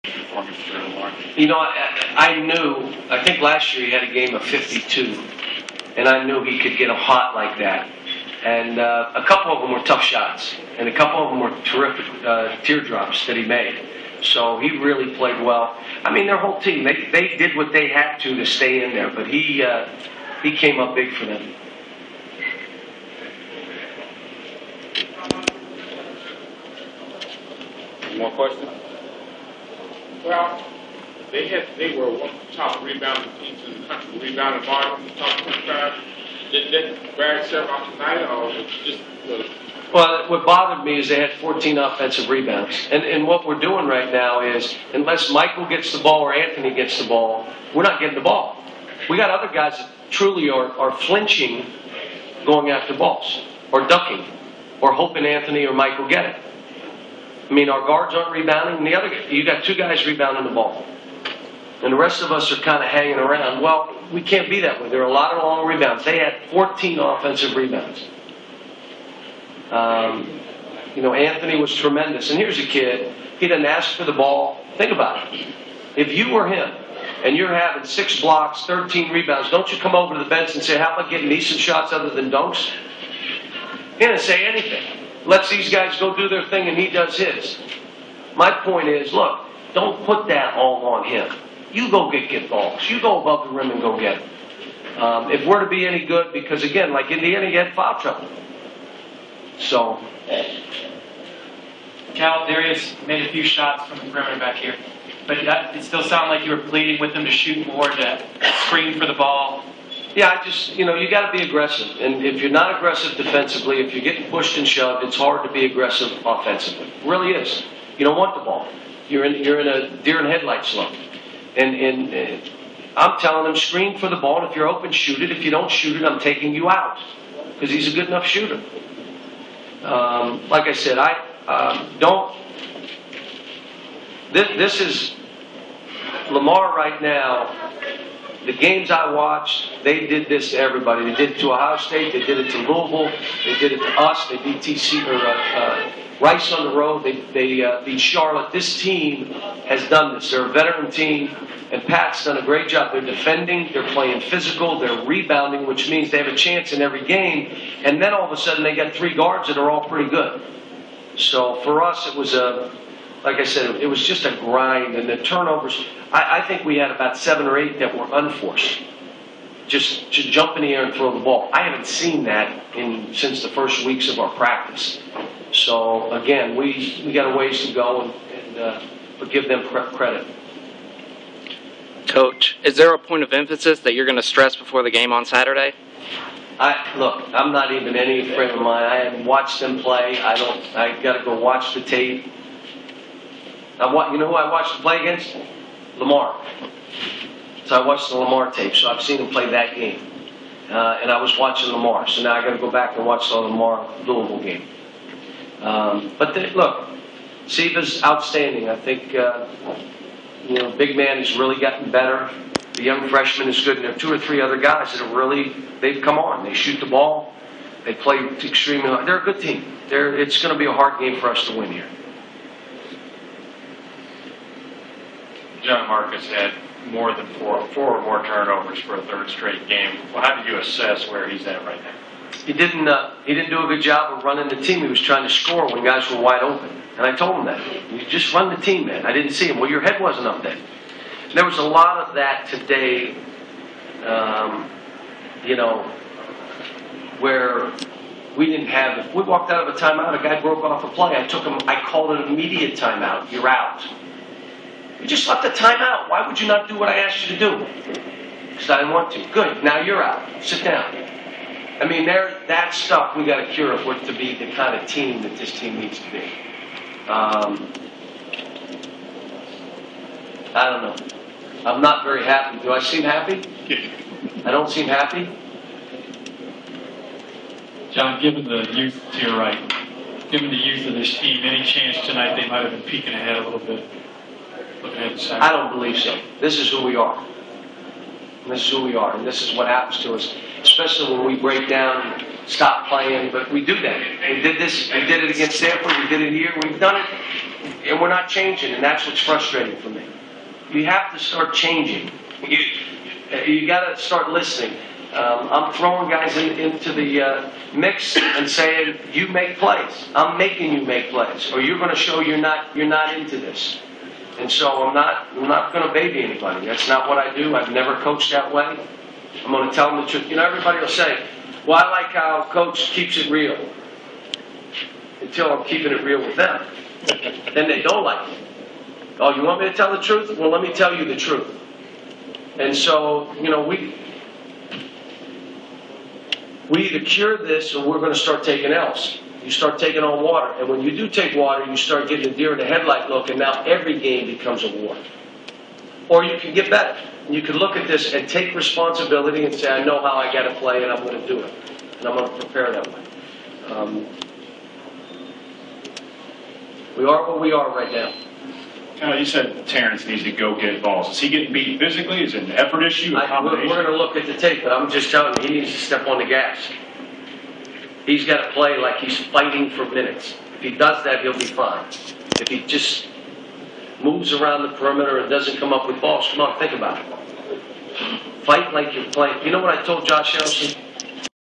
performance for Lamar? You know, I think last year he had a game of 52, and I knew he could get hot like that. And a couple of them were tough shots, and a couple of them were terrific teardrops that he made. So he really played well. I mean, their whole team, they did what they had to stay in there, but he came up big for them. More questions? Well, they were one of the top rebounding teams in the country, rebounding volume, top 25. Did that brag yourself out tonight, or was it just Well, what bothered me is they had 14 offensive rebounds. And what we're doing right now is, unless Michael gets the ball or Anthony gets the ball, we're not getting the ball. We got other guys that truly are flinching going after balls, or ducking, or hoping Anthony or Michael get it. I mean, our guards aren't rebounding, and you got two guys rebounding the ball. And the rest of us are kind of hanging around. Well, we can't be that way. There are a lot of long rebounds. They had 14 offensive rebounds. Anthony was tremendous. And here's a kid, he didn't ask for the ball. Think about it. If you were him, and you're having 6 blocks, 13 rebounds, don't you come over to the bench and say, how about getting decent shots other than dunks? He didn't say anything. Lets these guys go do their thing, and he does his. My point is, look, don't put that all on him. You go get balls. You go above the rim and go get them. If we're to be any good, because again, like Indiana, you had foul trouble. So, Cal, Darius made a few shots from the perimeter back here, but it still sounded like you were pleading with him to shoot more, to screen for the ball. Yeah, you got to be aggressive. And if you're not aggressive defensively, if you're getting pushed and shoved, it's hard to be aggressive offensively. It really is. You don't want the ball. You're in a deer in headlights look. And I'm telling him, screen for the ball. And if you're open, shoot it. If you don't shoot it, I'm taking you out, because he's a good enough shooter. Like I said, This is Lamar right now. The games I watched, they did this to everybody. They did it to Ohio State. They did it to Louisville. They did it to us. They beat Rice on the road. They beat Charlotte. This team has done this. They're a veteran team, and Pat's done a great job. They're defending. They're playing physical. They're rebounding, which means they have a chance in every game. And then all of a sudden, they got 3 guards that are all pretty good. So for us, it was like I said, it was just a grind. And the turnovers, I think we had about 7 or 8 that were unforced. Just to jump in the air and throw the ball. I haven't seen that since the first weeks of our practice. So again, we got a ways to go, but give them credit. Coach, is there a point of emphasis that you're going to stress before the game on Saturday? Look, I'm not even any frame of mind. I haven't watched them play. I got to go watch the tape. You know who I watched them play against? Lamar. So I watched the Lamar tape. So I've seen him play that game, and I was watching Lamar. So now I got to go back and watch the Lamar Louisville game. Look, Siva's outstanding. I think big man has really gotten better. The young freshman is good, and there are 2 or 3 other guys that they've come on. They shoot the ball. They play extremely hard. They're a good team. It's going to be a hard game for us to win here. John Marcus had more than 4 or more turnovers for a 3rd straight game. Well, how do you assess where he's at right now? He didn't do a good job of running the team. He was trying to score when guys were wide open. And I told him that. You just run the team, man. I didn't see him. Well, your head wasn't up there. There was a lot of that today, where we didn't have, if we walked out of a timeout, a guy broke off a play, I called an immediate timeout. You're out. You just left the timeout. Why would you not do what I asked you to do? Because I didn't want to. Good. Now you're out. Sit down. I mean, that stuff we got to cure if we're to be the kind of team that this team needs to be. I don't know. I'm not very happy. Do I seem happy? I don't seem happy. John, given the youth to your right, given the youth of this team, any chance tonight they might have been peeking ahead a little bit? Looking at the Saturday? I don't believe so. This is who we are. And this is who we are. And this is what happens to us. especially when we break down and stop playing. But we do that. We did this. We did it against Stanford. We did it here. We've done it, and we're not changing. And that's what's frustrating for me. You have to start changing. You got to start listening. I'm throwing guys into the mix and saying, you make plays. I'm making you make plays, or you're going to show you're not into this. And so I'm not going to baby anybody. That's not what I do. I've never coached that way. I'm going to tell them the truth. Everybody will say, well, I like how Coach keeps it real. Until I'm keeping it real with them. Then they don't like it. Oh, you want me to tell the truth? Well, let me tell you the truth. And so, we either cure this or we're going to start taking L's. You start taking on water. And when you do take water, you start getting a deer in the headlight look, and now every game becomes a war. Or you can get better. You can look at this and take responsibility and say, I know how I got to play, and I'm going to do it. And I'm going to prepare that way. We are what we are right now. You said Terrence needs to go get balls. Is he getting beat physically? Is it an effort issue? We're going to look at the tape, but I'm just telling you, he needs to step on the gas. He's got to play like he's fighting for minutes. If he does that, he'll be fine. If he just moves around the perimeter and doesn't come up with balls, come on, think about it. Fight like you're playing. You know what I told Josh Harrelson?